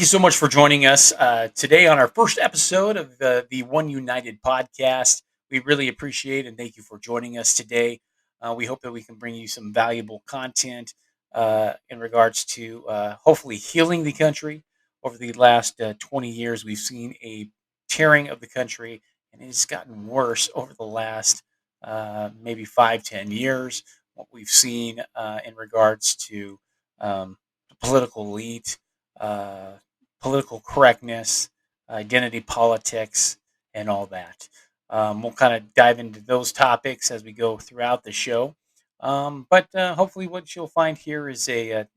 you so much for joining us today on our first episode of the One United podcast. We really appreciate and thank you for joining us today. We hope that we can bring you some valuable content in regards to hopefully healing the country. Over the last 20 years, we've seen a tearing of the country, and it's gotten worse over the last maybe 5, 10 years. What we've seen in regards to the political elite, uh, political correctness, identity politics, and all that. We'll kind of dive into those topics as we go throughout the show. But hopefully, what you'll find here is a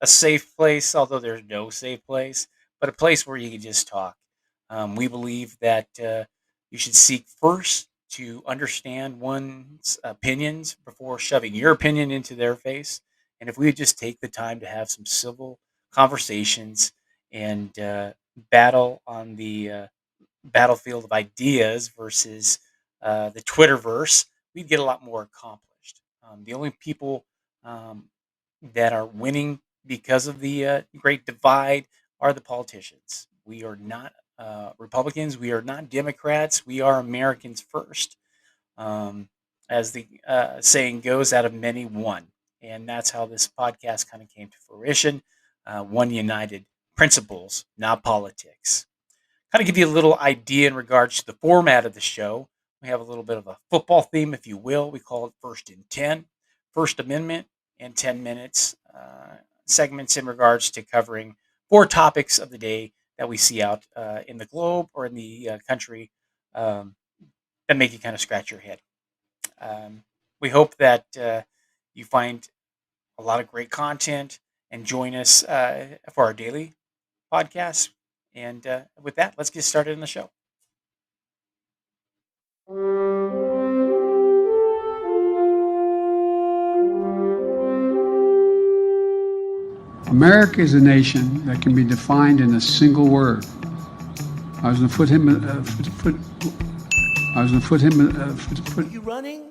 safe place, although there's no safe place, but a place where you can just talk. We believe that you should seek first to understand one's opinions before shoving your opinion into their face. And if we would just take the time to have some civil conversations and battle on the battlefield of ideas versus the Twitterverse, we'd get a lot more accomplished. The only people um, that are winning because of the great divide are the politicians. We are not Republicans. We are not Democrats. We are Americans first. Um, as the saying goes, out of many, one. And that's how this podcast kind of came to fruition. One United Principles, not politics. Kind of give you a little idea in regards to the format of the show. We have a little bit of a football theme, if you will. We call it First and 10, First Amendment, and 10 minutes segments in regards to covering four topics of the day that we see out in the globe or in the country um, that make you kind of scratch your head. We hope that you find a lot of great content and join us for our daily podcast. And with that, let's get started in the show. America is a nation that can be defined in a single word. I was going to put him. I was going to put him. Are you running?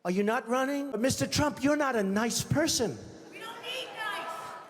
Are you not running? But Mr. Trump, you're not a nice person. We don't need nice.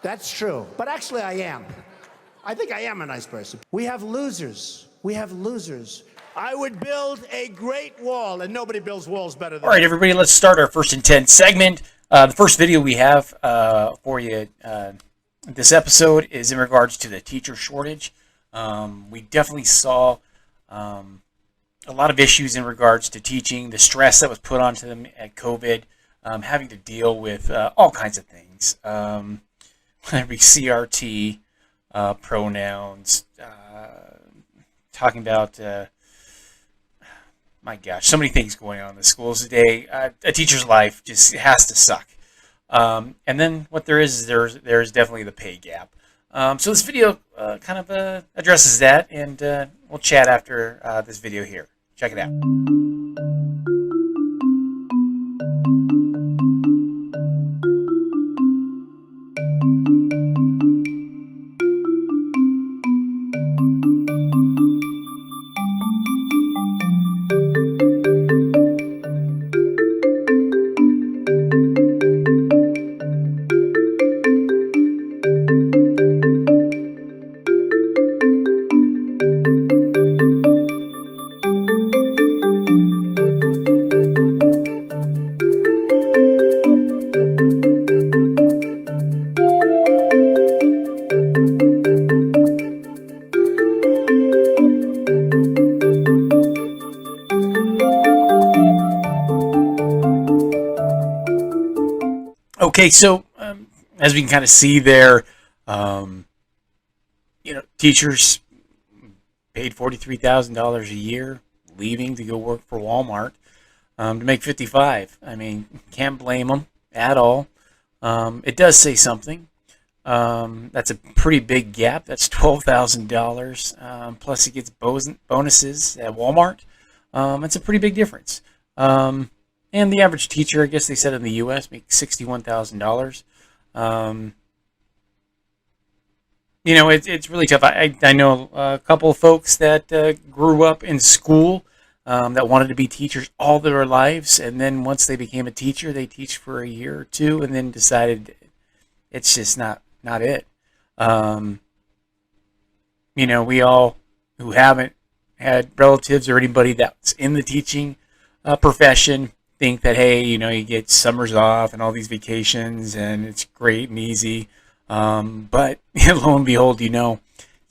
That's true. But actually, I am. I think I am a nice person. We have losers. We have losers. I would build a great wall, and nobody builds walls better than All right, me. everybody, let's start our First and 10 segment. The first video we have for you this episode is in regards to the teacher shortage. We definitely saw a lot of issues in regards to teaching, the stress that was put onto them at COVID, having to deal with all kinds of things. Whether it be CRT, pronouns, talking about, my gosh, so many things going on in the schools today. A teacher's life just has to suck. And then what there is there's definitely the pay gap. So this video kind of addresses that, and we'll chat after this video here. Check it out. Okay, so as we can kind of see there, um, teachers paid $43,000 a year, leaving to go work for Walmart to make 55. I mean, can't blame them at all. It does say something. That's a pretty big gap. That's $12,000. Plus, he gets bonuses at Walmart. It's a pretty big difference. And the average teacher, I guess they said in the U.S., makes $61,000. It's really tough. I know a couple of folks that grew up in school that wanted to be teachers all their lives, and then once they became a teacher, they teach for a year or two, and then decided it's just not it. we all who haven't had relatives or anybody that's in the teaching profession think that, hey, you get summers off and all these vacations and it's great and easy. But lo and behold, you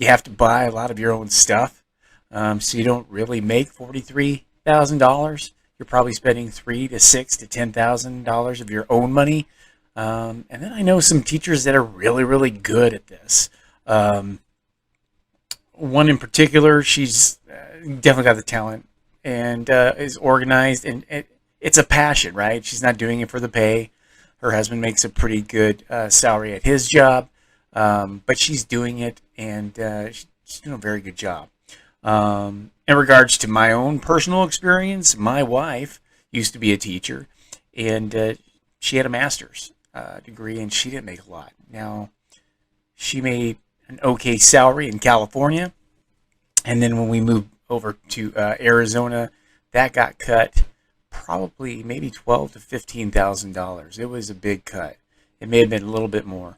have to buy a lot of your own stuff. So you don't really make $43,000. You're probably spending $3,000 to $6,000 to $10,000 of your own money. And then I know some teachers that are really, really good at this. One in particular, she's definitely got the talent and is organized, and it's a passion, right? She's not doing it for the pay. Her husband makes a pretty good salary at his job, but she's doing it, and she's doing a very good job. In regards to my own personal experience, my wife used to be a teacher, and she had a master's degree, and she didn't make a lot. Now, she made an okay salary in California, and then when we moved over to Arizona, that got cut probably maybe $12,000 to $15,000. It was a big cut. It may have been a little bit more.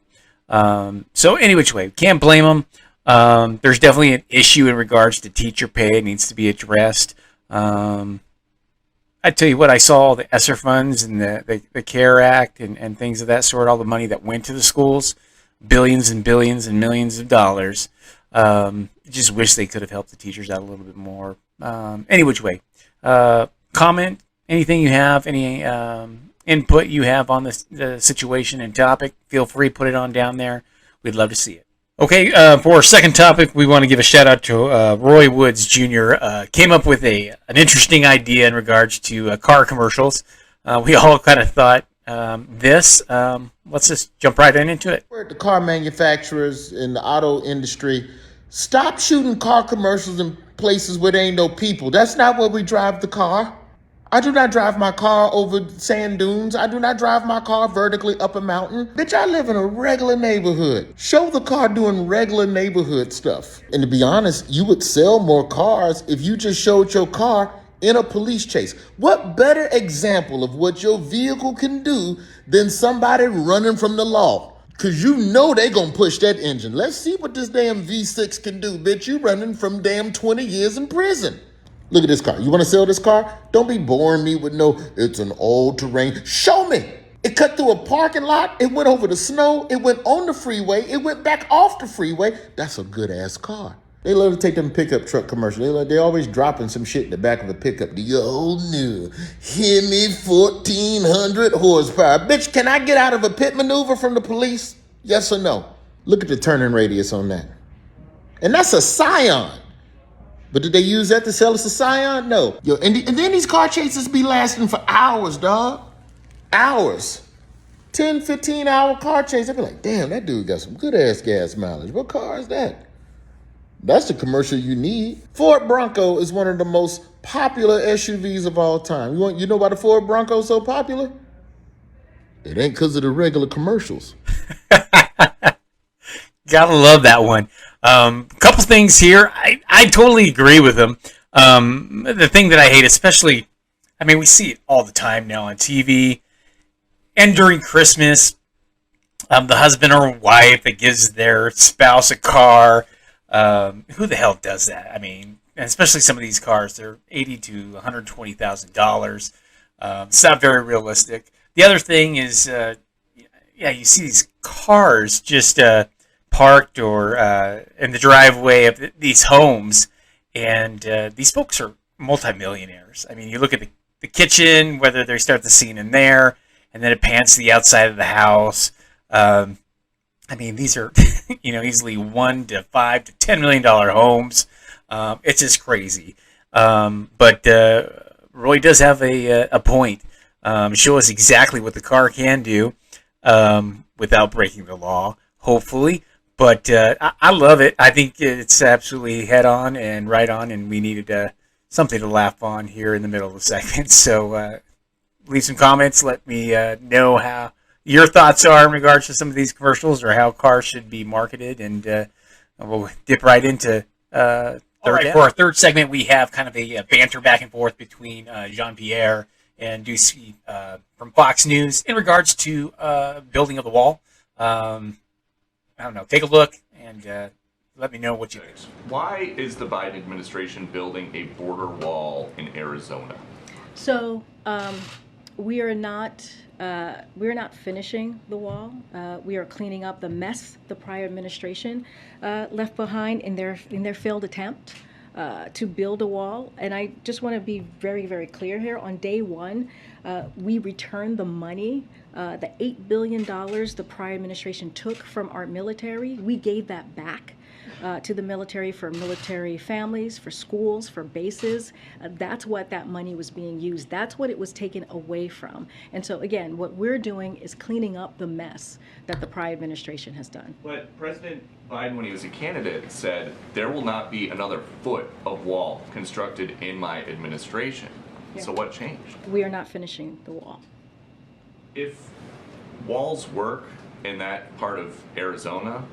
So any which way, can't blame them. There's definitely an issue in regards to teacher pay. It needs to be addressed. I tell you what, I saw the ESSER funds and the CARE Act and things of that sort, all the money that went to the schools, billions and billions and millions of dollars. Just wish they could have helped the teachers out a little bit more. Any which way, comment, anything you have, any input you have on the situation and topic, feel free, put it on down there. We'd love to see it. Okay, for our second topic, we want to give a shout out to Roy Woods Jr. Came up with an interesting idea in regards to car commercials. We all kind of thought this. Let's just jump right into it. We're at the car manufacturers in the auto industry. Stop shooting car commercials in places where there ain't no people. That's not where we drive the car. I do not drive my car over sand dunes. I do not drive my car vertically up a mountain. Bitch, I live in a regular neighborhood. Show the car doing regular neighborhood stuff. And to be honest, you would sell more cars if you just showed your car in a police chase. What better example of what your vehicle can do than somebody running from the law? Cause you know they gonna push that engine. Let's see what this damn V6 can do, bitch. You running from damn 20 years in prison. Look at this car. You want to sell this car? Don't be boring me with no, it's an all-terrain. Show me. It cut through a parking lot. It went over the snow. It went on the freeway. It went back off the freeway. That's a good-ass car. They love to take them pickup truck commercials. They always dropping some shit in the back of a pickup. The old new Hemi 1400 horsepower. Bitch, can I get out of a pit maneuver from the police? Yes or no? Look at the turning radius on that. And that's a Scion. But did they use that to sell us a Scion? No. Yo, and then these car chases be lasting for hours, dog. Hours. 10, 15-hour car chase. I'd be like, damn, that dude got some good-ass gas mileage. What car is that? That's the commercial you need. Ford Bronco is one of the most popular SUVs of all time. You know why the Ford Bronco is so popular? It ain't because of the regular commercials. Gotta love that one. Couple things here. I totally agree with them. The thing that I hate, especially, we see it all the time now on TV and during Christmas. The husband or wife that gives their spouse a car. Who the hell does that? And especially some of these cars, they're $80,000 to $120,000. It's not very realistic. The other thing is, you see these cars just parked or in the driveway of these homes, and these folks are multimillionaires. You look at the kitchen, whether they start the scene in there, and then it pans to the outside of the house. These are easily $1 to $5 to $10 million homes. It's just crazy. But Roy does have a point. Show us exactly what the car can do without breaking the law, hopefully. But I love it. I think it's absolutely head on and right on, and we needed something to laugh on here in the middle of the segment. So leave some comments. Let me know how your thoughts are in regards to some of these commercials or how cars should be marketed, and we'll dip right into all right. For our third segment, we have kind of a banter back and forth between Jean-Pierre and Ducey from Fox News in regards to building of the wall. I don't know. Take a look and Let me know what you think. Why is the Biden administration building a border wall in Arizona? So we are not finishing the wall. We are cleaning up the mess the prior administration left behind in their failed attempt to build a wall. And I just want to be very, very clear here. On day one, we returned the money, the $8 billion the prior administration took from our military. We gave that back to the military for military families, for schools, for bases. That's what that money was being used. That's what it was taken away from. And so again, what we're doing is cleaning up the mess that the prior administration has done. But President Biden, when he was a candidate, said there will not be another foot of wall constructed in my administration. Yeah. So what changed? We are not finishing the wall. If walls work in that part of Arizona,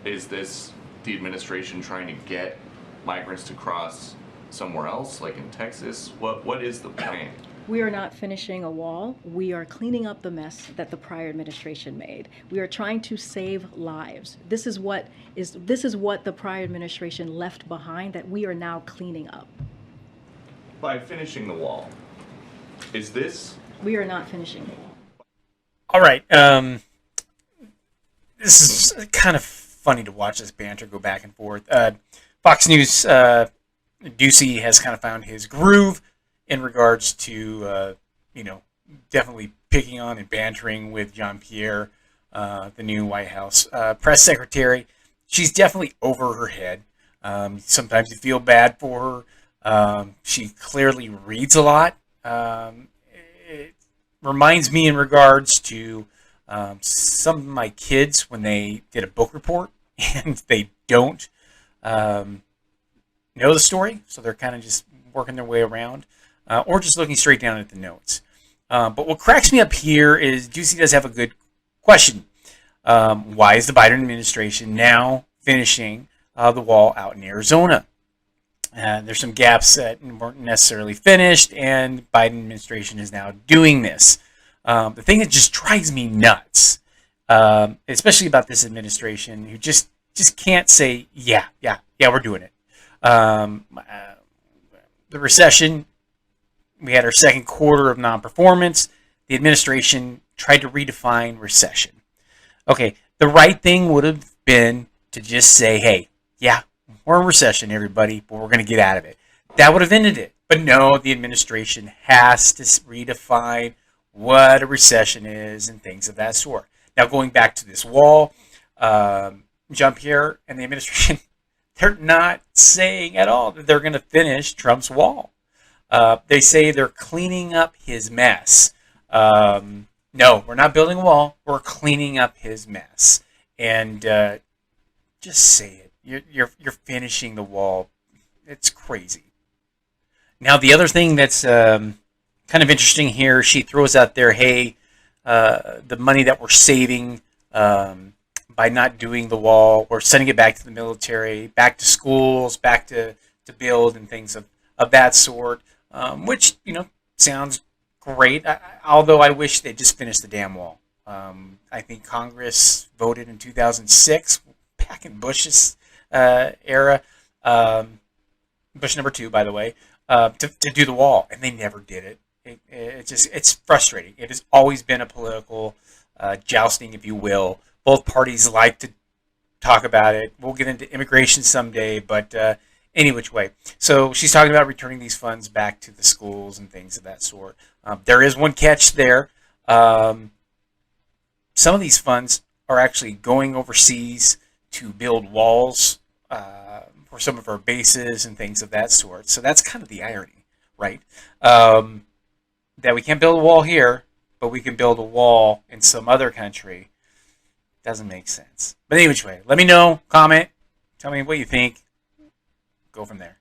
is this the administration trying to get migrants to cross somewhere else, like in Texas? What is the plan? We are not finishing a wall. We are cleaning up the mess that the prior administration made. We are trying to save lives. This is what the prior administration left behind that we are now cleaning up. By finishing the wall, is this? We are not finishing the wall. All right. This is kind of funny to watch this banter go back and forth. Fox News, Ducey has kind of found his groove in regards to, definitely picking on and bantering with Jean-Pierre, the new White House press secretary. She's definitely over her head. Sometimes you feel bad for her. She clearly reads a lot. It reminds me in regards to some of my kids when they did a book report and they don't know the story, so they're kind of just working their way around or just looking straight down at the notes. But what cracks me up here is Ducey does have a good question. Why is the Biden administration now finishing the wall out in Arizona? There's some gaps that weren't necessarily finished, and Biden administration is now doing this. The thing that just drives me nuts, especially about this administration, who just can't say, yeah, we're doing it. The recession, we had our second quarter of non-performance. The administration tried to redefine recession. Okay, the right thing would have been to just say, hey, yeah, we're in recession, everybody, but we're going to get out of it. That would have ended it. But no, the administration has to redefine what a recession is and things of that sort. Now, going back to this wall, Jean-Pierre and the administration, they're not saying at all that they're going to finish Trump's wall. They say they're cleaning up his mess. No, we're not building a wall. We're cleaning up his mess. And just say it. You're finishing the wall. It's crazy. Now, the other thing that's kind of interesting here, she throws out there, hey, the money that we're saving by not doing the wall, we're sending it back to the military, back to schools, back to build and things of that sort, which, sounds great, although I wish they'd just finished the damn wall. I think Congress voted in 2006, back in Bush's era, Bush number 2, by the way, to do the wall, and they never did it. It's frustrating. It has always been a political jousting, if you will. Both parties like to talk about it. We'll get into immigration someday, but any which way. So she's talking about returning these funds back to the schools and things of that sort. There is one catch there. Some of these funds are actually going overseas to build walls for some of our bases and things of that sort. So that's kind of the irony, right? That we can't build a wall here, but we can build a wall in some other country. Doesn't make sense. But anyway, let me know, comment, tell me what you think. Go from there.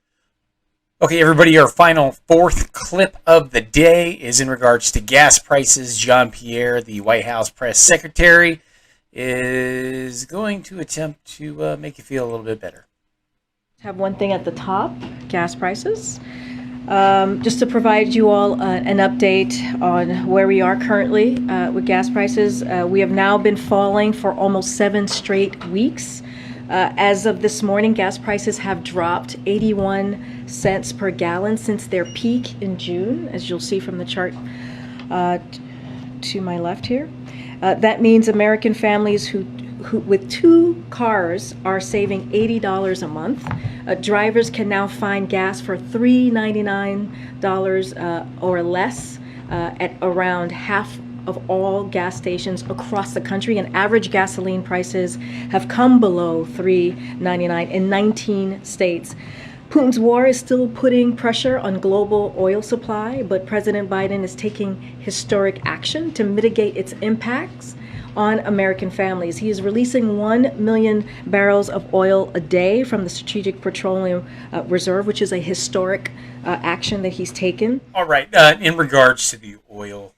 Okay, everybody, our final fourth clip of the day is in regards to gas prices. Jean-Pierre, the White House press secretary, is going to attempt to make you feel a little bit better. Have one thing at the top, gas prices. Just to provide you all an update on where we are currently with gas prices. We have now been falling for almost 7 straight weeks. As of this morning, gas prices have dropped 81 cents per gallon since their peak in June, as you'll see from the chart to my left here. That means American families who with 2 cars are saving $80 a month. Drivers can now find gas for $3.99 or less at around half of all gas stations across the country, and average gasoline prices have come below $3.99 in 19 states. Putin's war is still putting pressure on global oil supply, but President Biden is taking historic action to mitigate its impacts on American families. He is releasing 1 million barrels of oil a day from the Strategic Petroleum Reserve, which is a historic action that he's taken. All right. In regards to the oil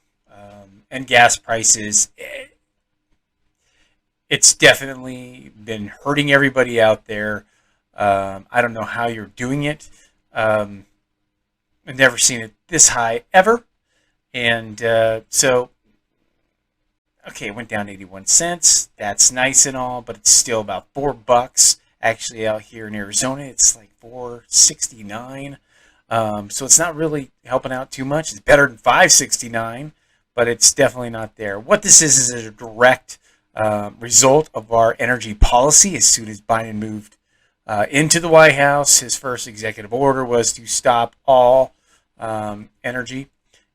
and gas prices, it's definitely been hurting everybody out there. I don't know how you're doing it. I've never seen it this high ever. And so, okay, it went down 81 cents. That's nice and all, but it's still about $4. Actually, out here in Arizona, it's like $4.69. So it's not really helping out too much. It's better than $5.69, but it's definitely not there. What this is a direct result of our energy policy. As soon as Biden moved into the White House, his first executive order was to stop all energy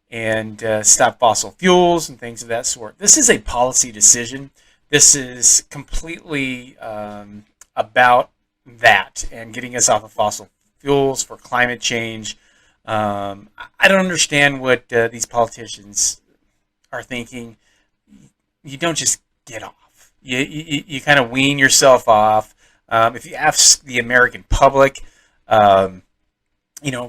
and stop fossil fuels and things of that sort. This is a policy decision. This is completely about that and getting us off of fossil fuels for climate change. I don't understand what these politicians are thinking. You don't just get off. You kind of wean yourself off. If you ask the American public, do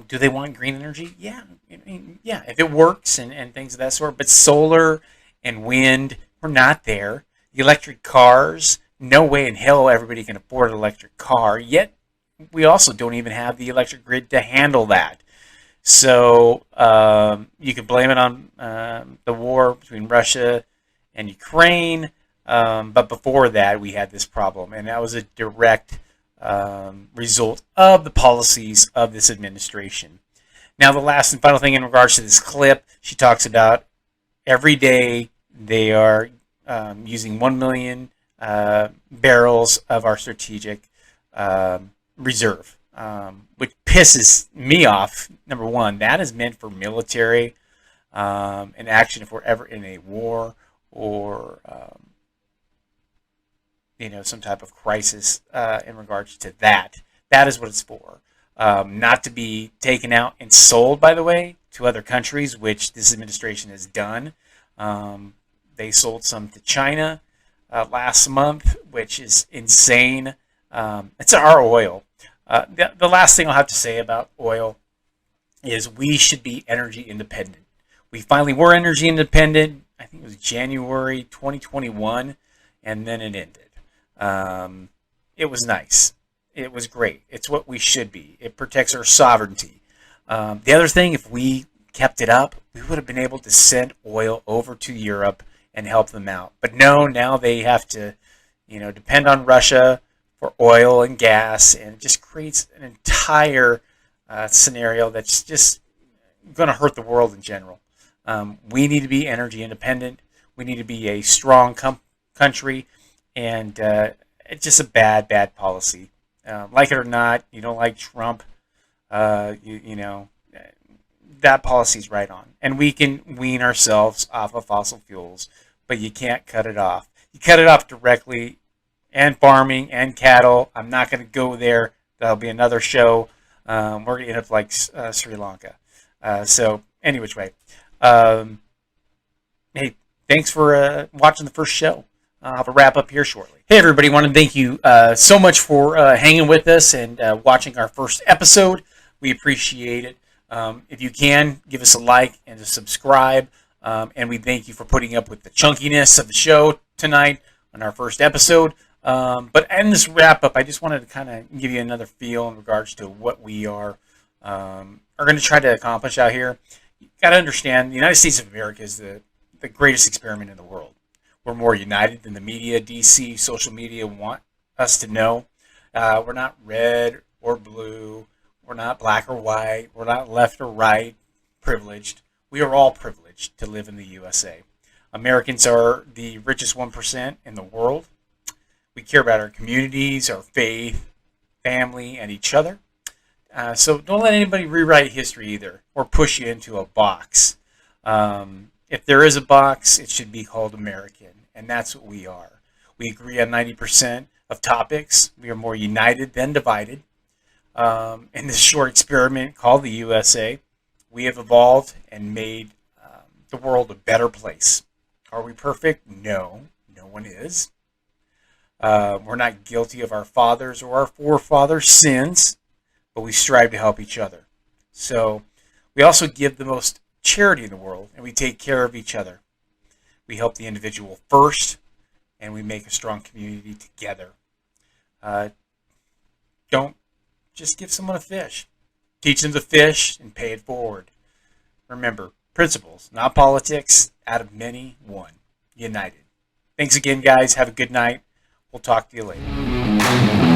they want green energy? Yeah. I mean, yeah, if it works and things of that sort. But solar and wind, we're not there. The electric cars, no way in hell everybody can afford an electric car. Yet we also don't even have the electric grid to handle that. So you can blame it on the war between Russia and Ukraine. But before that, we had this problem, and that was a direct result of the policies of this administration. Now, the last and final thing in regards to this clip, she talks about every day they are using 1 million barrels of our strategic reserve, which pisses me off. Number one, that is meant for military and action if we're ever in a war or some type of crisis in regards to that. That is what it's for. Not to be taken out and sold, by the way, to other countries, which this administration has done. They sold some to China last month, which is insane. It's our oil. The last thing I'll have to say about oil is we should be energy independent. We finally were energy independent. I think it was January 2021, and then it ended. It was nice. It was great. It's what we should be. It protects our sovereignty. The other thing, if we kept it up, we would have been able to send oil over to Europe and help them out. But no, now they have to, depend on Russia for oil and gas, and it just creates an entire scenario that's just going to hurt the world in general. We need to be energy independent. We need to be a strong country, and it's just a bad policy. Like it or not, you don't like Trump, that policy's right on. And we can wean ourselves off of fossil fuels, but you can't cut it off. You cut it off directly, and farming and cattle. I'm not going to go there. That'll be another show. We're going to end up like Sri Lanka. So, any which way. Hey, thanks for watching the first show. I'll have a wrap up here shortly. Hey, everybody. Want to thank you so much for hanging with us and watching our first episode. We appreciate it. If you can, give us a like and a subscribe. And we thank you for putting up with the chunkiness of the show tonight on our first episode. But in this wrap up, I just wanted to kind of give you another feel in regards to what we are going to try to accomplish out here. You got to understand, the United States of America is the greatest experiment in the world. We're more united than the media, DC, social media want us to know. We're not red or blue. We're not black or white. We're not left or right privileged. We are all privileged to live in the USA. Americans are the richest 1% in the world. We care about our communities, our faith, family, and each other. So don't let anybody rewrite history either or push you into a box. If there is a box, it should be called American, and that's what we are. We agree on 90% of topics. We are more united than divided. In this short experiment called the USA, we have evolved and made the world a better place. Are we perfect? No, no one is. We're not guilty of our fathers' or our forefathers' sins, but we strive to help each other. So we also give the most charity in the world, and we take care of each other. We help the individual first, and we make a strong community together. Don't just give someone a fish. Teach them to fish and pay it forward. Remember, principles, not politics, out of many, one. United. Thanks again, guys. Have a good night. We'll talk to you later.